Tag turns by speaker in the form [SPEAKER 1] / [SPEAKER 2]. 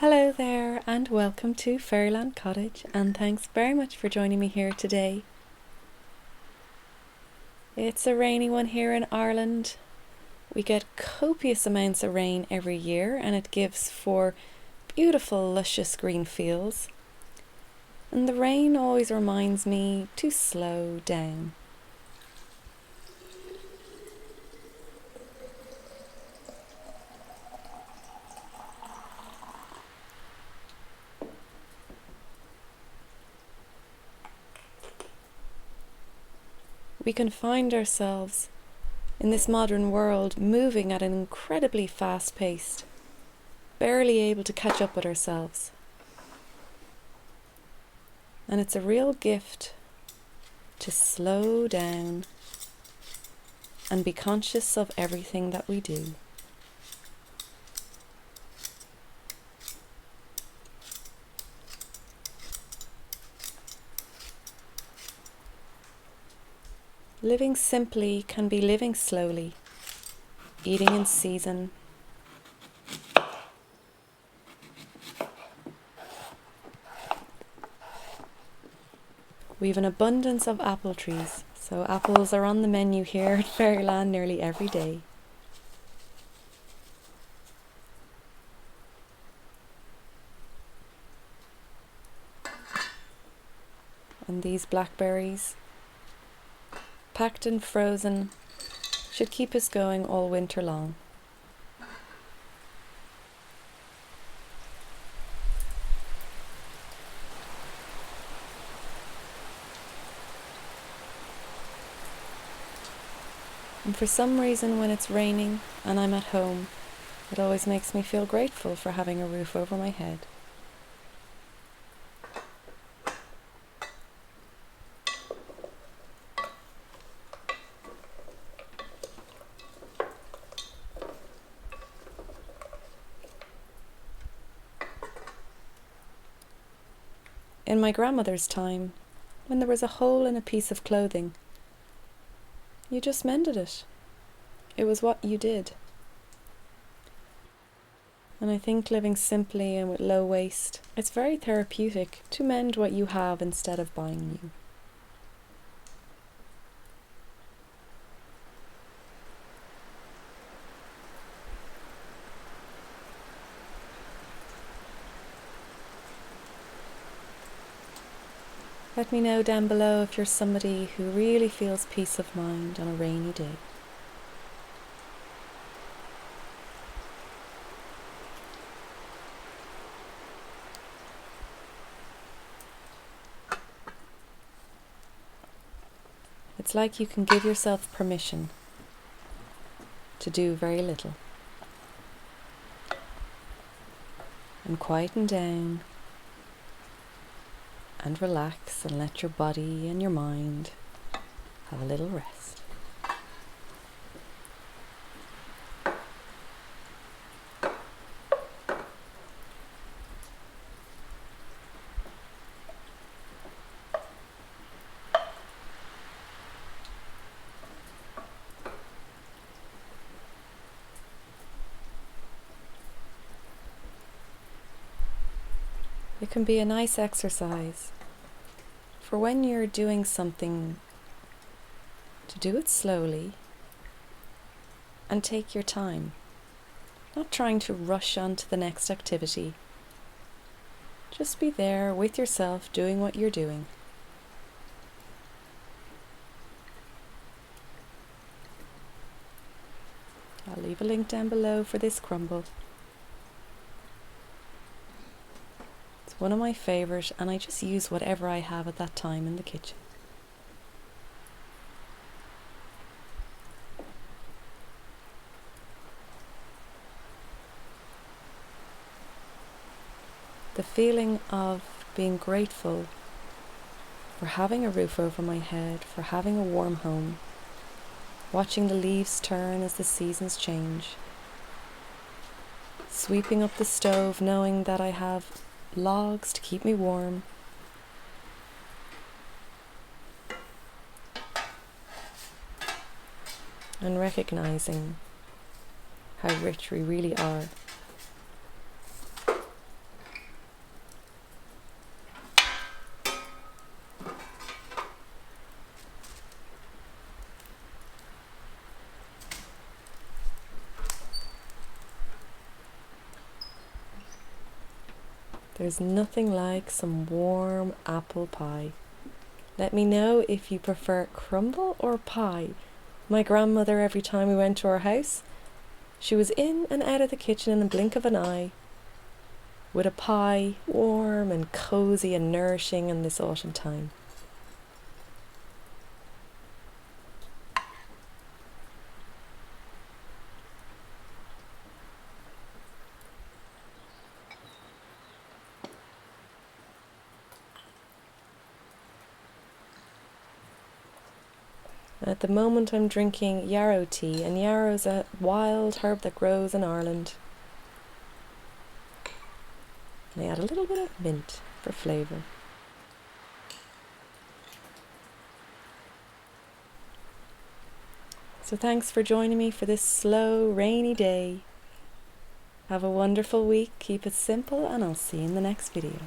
[SPEAKER 1] Hello there and welcome to Fairyland Cottage, and thanks very much for joining me here today. It's a rainy one here in Ireland. We get copious amounts of rain every year and it gives for beautiful luscious green fields. And the rain always reminds me to slow down. We can find ourselves in this modern world moving at an incredibly fast pace, barely able to catch up with ourselves. And it's a real gift to slow down and be conscious of everything that we do. Living simply can be living slowly, eating in season. We've an abundance of apple trees, so apples are on the menu here at Fairyland nearly every day. And these blackberries, packed and frozen, should keep us going all winter long. And for some reason when it's raining and I'm at home, it always makes me feel grateful for having a roof over my head. In my grandmother's time, when there was a hole in a piece of clothing, you just mended it. It was what you did. And I think living simply and with low waste, it's very therapeutic to mend what you have instead of buying new. Let me know down below if you're somebody who really feels peace of mind on a rainy day. It's like you can give yourself permission to do very little and quieten down and relax and let your body and your mind have a little rest. It can be a nice exercise for when you're doing something to do it slowly and take your time, not trying to rush on to the next activity. Just be there with yourself doing what you're doing. I'll leave a link down below for this crumble. It's one of my favourite and I just use whatever I have at that time in the kitchen. The feeling of being grateful for having a roof over my head, for having a warm home, watching the leaves turn as the seasons change, sweeping up the stove knowing that I have logs to keep me warm, and recognizing how rich we really are There's nothing like some warm apple pie. Let me know if you prefer crumble or pie. My grandmother, every time we went to her house, she was in and out of the kitchen in the blink of an eye with a pie, warm and cosy and nourishing in this autumn time. At the moment I'm drinking yarrow tea, and yarrow is a wild herb that grows in Ireland. And I add a little bit of mint for flavour. So thanks for joining me for this slow, rainy day. Have a wonderful week, keep it simple, and I'll see you in the next video.